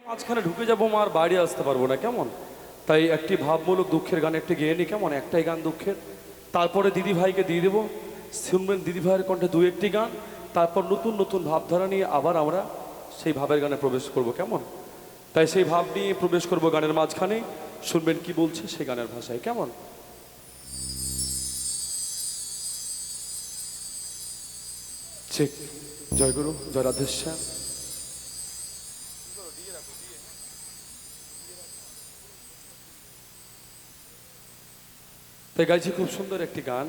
মাঝখানে ঢুকে যাবো, মার বাড়ি আসতে পারবো না, কেমন? তাই একটি ভাবমূলক দুঃখের গান একটি গেয়ে নি, কেমন? একটাই গান দুঃখের, তারপরে দিদি ভাইকে দিয়ে দেবো, শুনবেন দিদি ভাইয়ের কণ্ঠে দু একটি গান, তারপর নতুন নতুন ভাবধারা নিয়ে আবার আমরা সেই ভাবের গানে প্রবেশ করব, কেমন? তাই সেই ভাব নিয়ে প্রবেশ করব গানের মাঝখানে, শুনবেন কি বলছে সেই গানের ভাষায়, কেমন? ঠিক। জয় গুরু, জয় রাধেশ্যাম। তাই গাইছি খুব সুন্দর একটি গান।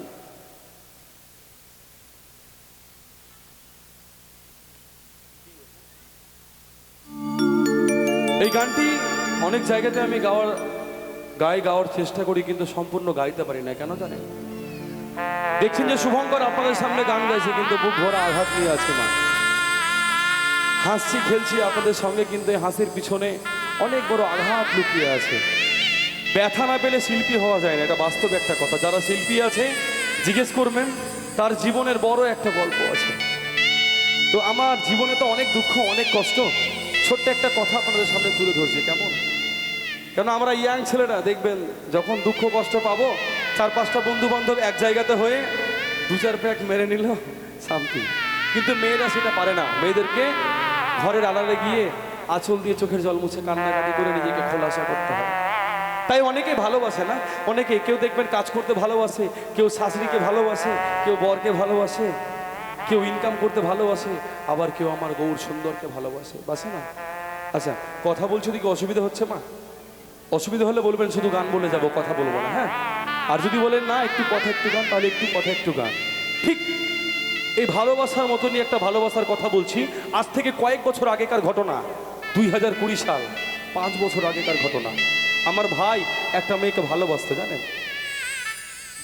এই গানটি অনেক জায়গাতে আমি গাওয়ার চেষ্টা করি, কিন্তু সম্পূর্ণ গাইতে পারি না, কেন জানেন? দেখছেন যে শুভঙ্কর আপনাদের সামনে গান গাইছে, কিন্তু বুক ভরা আঘাত নিয়ে আছে মা। হাসছি খেলছি আপনাদের সঙ্গে, কিন্তু এই হাসির পিছনে অনেক বড় আঘাত লুকিয়ে আছে। ব্যথা না পেলে শিল্পী হওয়া যায় না, এটা বাস্তব একটা কথা। যারা শিল্পী আছে জিজ্ঞেস করবেন, তার জীবনের বড় একটা গল্প আছে। তো আমার জীবনে তো অনেক দুঃখ, অনেক কষ্ট, ছোট্ট একটা কথা আপনাদের সামনে তুলে ধরছি, কেমন? কেন আমরা ইয়াং ছেলেরা দেখবেন, যখন দুঃখ কষ্ট পাবো, 4-5টা বন্ধু বান্ধব এক জায়গাতে হয়ে 2-4 প্যাক মেরে নিল, শান্তি। কিন্তু মেয়েরা সেটা পারে না। মেয়েদেরকে ঘরের আড়ালে গিয়ে আঁচল দিয়ে চোখের জল মুছে কান্নাকাটি করে নিজেকে খোলাসা করতে হয়। তাই অনেকে ভালোবাসে না, অনেকে, কেউ দেখবেন কাজ করতে ভালোবাসে, কেউ শাশুড়িকে ভালোবাসে, কেউ বরকে ভালোবাসে, কেউ ইনকাম করতে ভালোবাসে, আবার কেউ আমার গৌর সুন্দরকে ভালোবাসে, বাসে না? আচ্ছা, কথা বলছি, দিকে অসুবিধা হচ্ছে মা? অসুবিধা হলে বলবেন, শুধু গান বলে যাব, কথা বলবো না, হ্যাঁ? আর যদি বলেন না একটু কথা একটু গান, তাহলে একটু কথা একটু গান। ঠিক এই ভালোবাসার মতনই একটা ভালোবাসার কথা বলছি। আজ থেকে কয়েক বছর আগেকার ঘটনা, 2020 সাল, 5 বছর আগেকার ঘটনা। আমার ভাই একটা মেয়েকে ভালোবাসতো, জানেন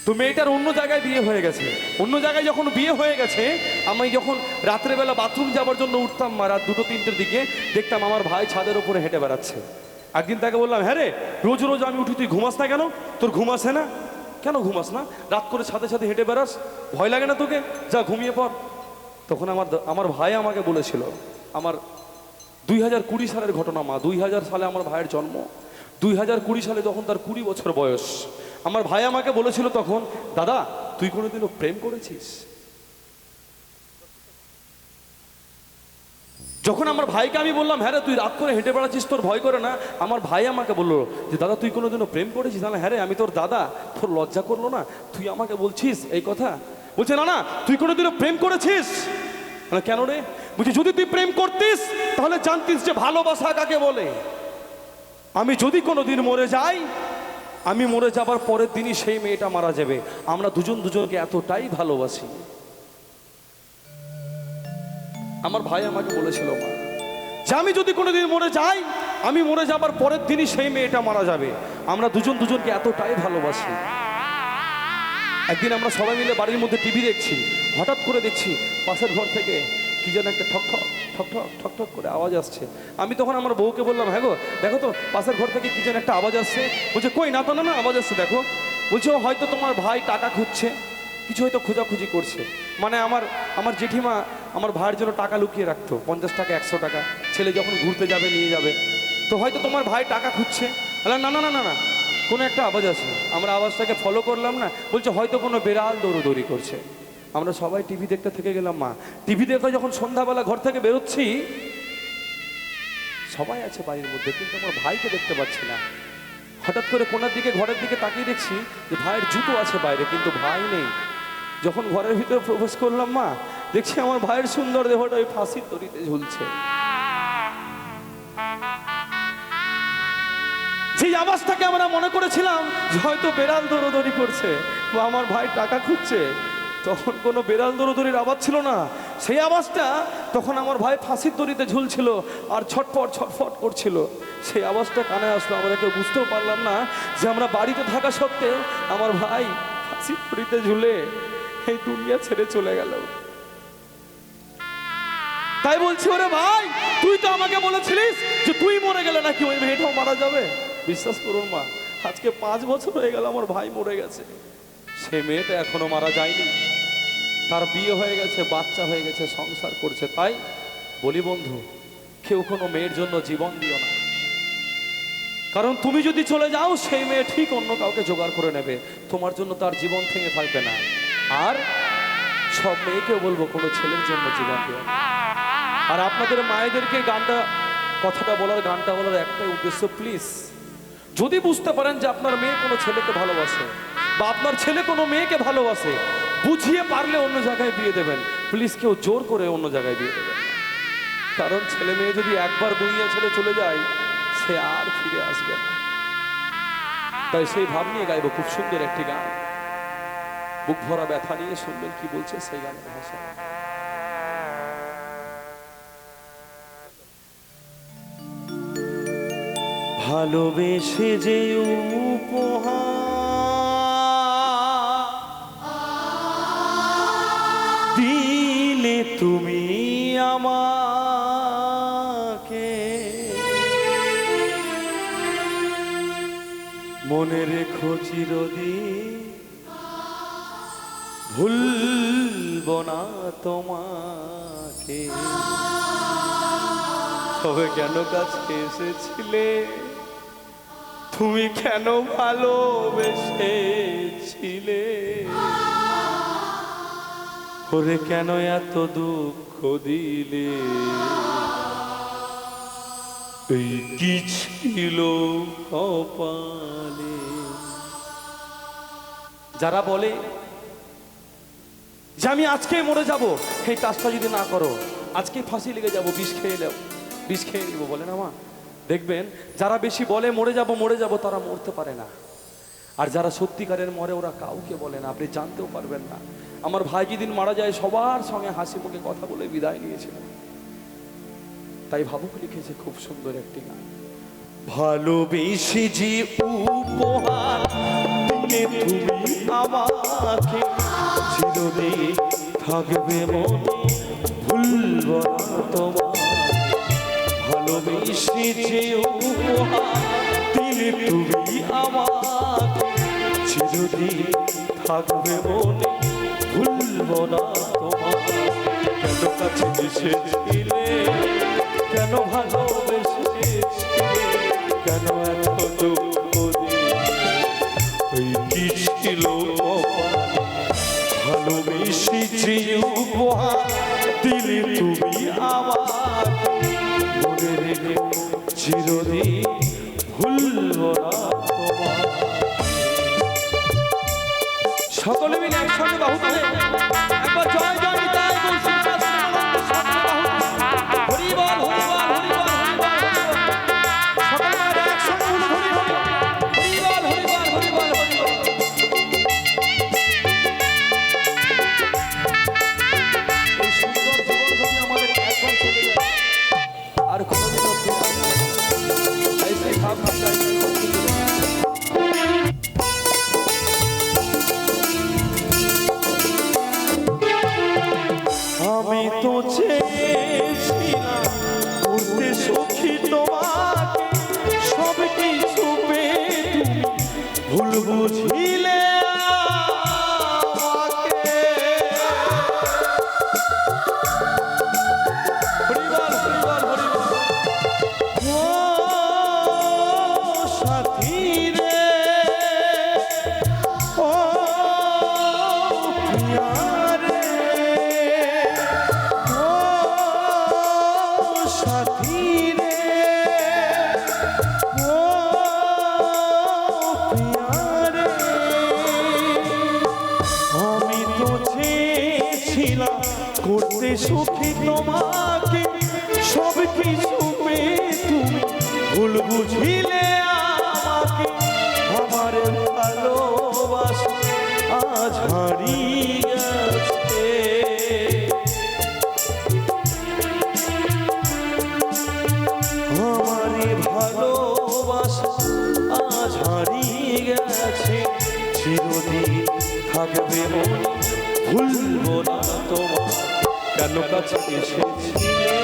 তো? মেয়েটার অন্য জায়গায় বিয়ে হয়ে গেছে। অন্য জায়গায় যখন বিয়ে হয়ে গেছে, আমি যখন রাত্রেবেলা বাথরুম যাওয়ার জন্য উঠতাম, রাত 2-3টের দিকে, দেখতাম আমার ভাই ছাদের উপরে হেঁটে বেড়াচ্ছে। একদিন তাকে বললাম, হ্যাঁ রে, রোজ রোজ আমি উঠি, তুই ঘুমাস না কেন? তোর ঘুম আসে না? কেন ঘুমাস না? রাত করে ছাদে ছাদে হেঁটে বেড়াস, ভয় লাগে না তোকে? যা ঘুমিয়ে পড়। তখন আমার ভাই আমাকে বলেছিল, আমার 2020 সালের ঘটনা মা, 2000 সালে আমার ভাইয়ের জন্ম, 2020 সালে যখন তার 20 বছর বয়স, আমার ভাই আমাকে বলেছিল তখন, দাদা তুই কোনোদিনও প্রেম করেছিস? যখন আমার ভাইকে আমি বললাম, হ্যাঁ রে, তুই রাত করে হেঁটে বেড়াচ্ছিস, তোর ভয় করে না? আমার ভাই আমাকে বললো যে, দাদা তুই কোনোদিনও প্রেম করেছিস? তাহলে হ্যাঁ রে, আমি তোর দাদা, তোর লজ্জা করলো না? তুই আমাকে বলছিস এই কথা? বলছে, না না, তুই কোনোদিনও প্রেম করেছিস? কেন রে? বলছি, যদি তুই প্রেম করতিস তাহলে জানতিস যে ভালোবাসা কাকে বলে। আমি যদি কোনোদিন মরে যাই, আমি মরে যাবার পরের দিনই সেই মেয়েটা মারা যাবে। আমরা দুজন দুজনকে এতটাই ভালোবাসি। আমার ভাই আমাকে বলেছিল মা, যে আমি যদি কোনোদিন মরে যাই, আমি মরে যাবার পরের দিনই সেই মেয়েটা মারা যাবে। আমরা দুজন দুজনকে এতটাই ভালোবাসি। একদিন আমরা সবাই মিলে বাড়ির মধ্যে টিভি দেখছি, হঠাৎ করে দেখছি পাশের ঘর থেকে কি যেন একটা ঠক ঠক ঠক ঠক ঠক ঠক করে আওয়াজ আসছে। আমি তখন আমার বউকে বললাম, হ্যাঁ গো, দেখো তো পাশের ঘর থেকে কি যেন একটা আওয়াজ আসছে। বলছে, কই, না তো, না আওয়াজ আসছে, দেখো। বলছে, ও হয়তো তোমার ভাই টাকা খুঁজছে, কিছু হয়তো খোঁজাখুঁজি করছে। মানে আমার জেঠিমা আমার ভাইয়ের জন্য টাকা লুকিয়ে রাখতো, 50 টাকা 100 টাকা, ছেলে যখন ঘুরতে যাবে নিয়ে যাবে। তো হয়তো তোমার ভাই টাকা খুঁজছে। না না না না না, কোনো একটা আওয়াজ আছে। আমরা আওয়াজটাকে ফলো করলাম না, বলছে হয়তো কোনো বেড়াল দৌড়োদৌড়ি করছে। আমরা সবাই টিভি দেখতে থেকে গেলাম মা। টিভি দেখে যখন সন্ধ্যাবেলা ঘর থেকে বেরোচ্ছি, সবাই আছে বাড়ির মধ্যে, কিন্তু আমার ভাইকে দেখতে পাচ্ছি না। হঠাৎ করে কোনার দিকে, ঘরের দিকে তাকিয়ে দেখছি যে ভাইয়ের জুতো আছে বাইরে, কিন্তু ভাই নেই। যখন ঘরের ভিতরে প্রবেশ করলাম মা, দেখছি আমার ভাইয়ের সুন্দর দেহটা ওই ফাঁসির দড়িতে ঝুলছে। সেই আওয়াজটাকে আমরা মনে করেছিলাম যে হয়তো বেড়াল দৌড়োদৌড়ি করছে বা আমার ভাই টাকা খুঁজছে। তখন কোনো বেড়াল দৌড়োদৌড়ির আওয়াজ ছিল না। সেই আওয়াজটা, তখন আমার ভাই ফাঁসির দড়িতে ঝুলছিল আর ছটফট ছটফট করছিল। সেই আওয়াজটা কানে আসলো, আমরা কেউ বুঝতেও পারলাম না যে আমরা বাড়িতে থাকা সত্ত্বেও আমার ভাই ফাঁসির দড়িতে ঝুলে এই দুনিয়া ছেড়ে চলে গেল। তাই বলছি, ওরে ভাই, তুই তো আমাকে বলেছিলিস যে তুই মরে গেলে নাকি ওই মেয়েটাও মারা যাবে। বিশ্বাস করুন মা, আজকে 5 বছর হয়ে গেল আমার ভাই মরে গেছে, সে মেয়েটা এখনো মারা যায়নি। তার বিয়ে হয়ে গেছে, বাচ্চা হয়ে গেছে, সংসার করছে। তাই বলি বন্ধু, কেউ কোনো মেয়ের জন্য জীবন দিও না, কারণ তুমি যদি চলে যাও সেই মেয়ে ঠিক অন্য কাউকে জোগাড় করে নেবে, তোমার জন্য তার জীবন থেমে থাকবে না। আর সব মেয়েকেও বলবো কোনো ছেলের জন্য জীবন দিও না। আর আপনাদের মায়েদেরকে কথাটা বলার গানটা বলার একটাই উদ্দেশ্য, প্লিজ যদি বুঝতে পারেন যে আপনার মেয়ে কোনো ছেলেকে ভালোবাসে বা আপনার ছেলে কোনো মেয়েকে ভালোবাসে, বুঝিয়ে পারলে অন্য জায়গায় বিয়ে দেবেন, প্লিজ কেউ জোর করে অন্য জায়গায় বিয়ে দেবেন। কারণ ছেলে মেয়ে যদি একবার দুনিয়া ছেড়ে চলে যায় সে আর ফিরে আসবে না। তাই সেই ভাব নিয়ে গাইব খুব সুন্দর একটি গান, বুক ভরা ব্যথা নিয়ে শুনবেন কি বলছে সেই গানের ভাষা। ভালোবেসে যে উপহার দিলে তুমি আমাকে, মনে রেখো চিরদিন ভুলব না তোমাকে। তবে কেন কাছে এসেছিলে, তুমি কেন ভালোবেসেছিলে, ওরে কেন এত দুঃখ দিলে, এই কি ছিল কপালে। যারা বলে যে আমি আজকেই মরে যাব, এই কাজটা যদি না করো আজকে ফাঁসি লেগে যাব, বিষ খেয়ে নিব, বলে না মা। দেখবেন যারা বেশি বলে মরে যাব তারা মরতে পারে না, আর যারা সত্যিকারের মরে ওরা কাউকে বলে না, আপনি জানতেও পারবেন না। আমার ভাই যেদিন মারা যায় সবার সঙ্গে হাসি মুখে কথা বলে বিদায় নিয়েছিলেন, তাই ভাবুক লিখেছে খুব সুন্দর একটি গান। ভালোবেসে যে উপহার দিলে তুমি আমাকে, চিরদিন থাকবে মনে ভুলব না তোমাকে। ভালোবেসে যে উপহার দিলে তুমি আমাকে, চিরদিন থাকবে মনে ভুলব না তোমাকে। কেন কাছে এসেছিলে, কেন ভালোবেসেছিলে, কেন এত দুঃখ দিলে, ওই কি ছিল কপালে। ভালোবেসে যে উপহার দিলে তুমি আমাকে, মনে রেখে চিরদিন ভুলব না তোমাকে। সকলে মিলে একসঙ্গে বাহু তুলে একবার জয় জয় নিতাই বল শ্রীনিবাস প্রেমানন্দ সকলে বাহু তুলে হরি বল হরি বল হরি বল হরি বল হরি বল। সকলে মিলে একসঙ্গে বলুন হরি বল হরি বল হরি বল হরি বল হরি বল। এই সুন্দর জীবন যদি আমাদের একবার চলে যায় আর কোনোদিনও ফিরে আসবে না, তাই সেই ভাবনা চাই। আমি তো চেয়েছিলাম করতে সখী তোমাকে, সব কিছু পেয়ে তুমি ভুল বুঝিলে আমাকে। হরি বল হরি বল হরি বল। ও সাথী রে, ও প্রিয়া রে, সাথী রে, ও প্রিয়া রে। আমি তো চেয়েছিলাম করতে সুখী তোমাকে, সব কিছু পেয়ে তুমি ভুল বুঝিলে আমাকে। আমার ভালোবাসা আজ হারিয়ে গেছে, আমার ভালোবাসা আজ হারিয়ে গেছে, চিরদিন থাকবে মনে ভুলব না তোমার। কেন কাছে এসেছিলে,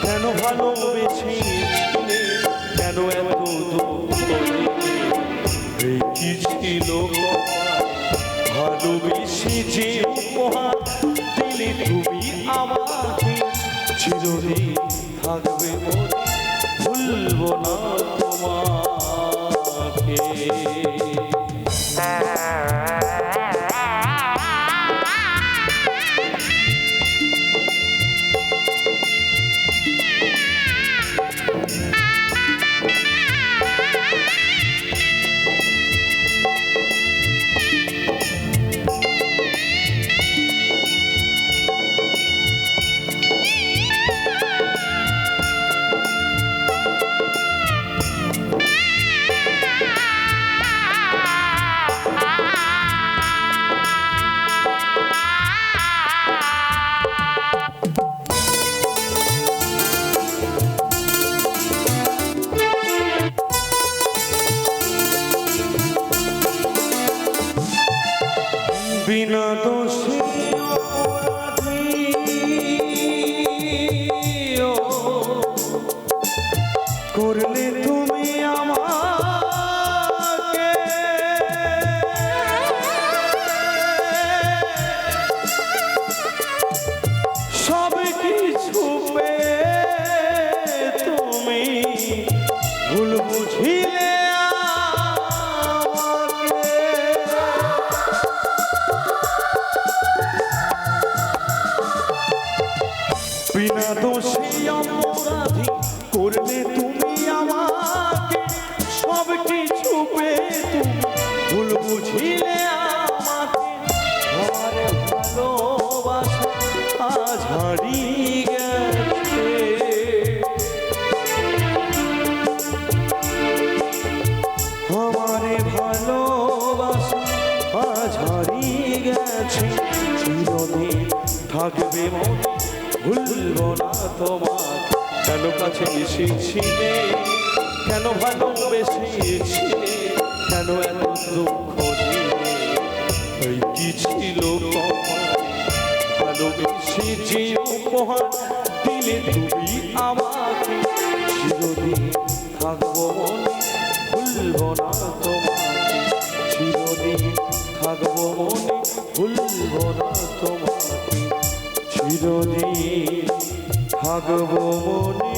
কেন ভালোবেসেছিলে, কেন এত দুঃখ দিলে, এই কি ছিল কপালে। ভালোবেসে যে উপহার দিলে তুমি আমাকে, চিরদিন থাকবে মনে ভুলবো না তোমাকে। বিনা দোষে অপরাধী করলে তুমি আমাকে, সব কিছু তুমি ভুল বুঝিলে বিনা দোষে অপরাধী করলে তুমি আমাকে, সব কিছু তুমি ভুল বুঝিলে আমাকে। আমার ভালোবাসা আজ হারিয়ে গেছে, আমার ভালোবাসা আজ হারিয়ে গেছে। চিরদিন থাকবে মনে ভুলবো না তোমাকে। কেন কাছে এসেছিলে, কেন ভালোবেসেছিলে, কেন এত দুঃখ দিলে, এই কি ছিল ভালোবেসে যে উপহার দিলে তুমি আমাকে। চিরদিন থাকবো মনে ভুলবো না তোমাকে, চিরদিন থাকবো মনে ভুলবো না তোমাকে, চিরদিন থাকবো মনে।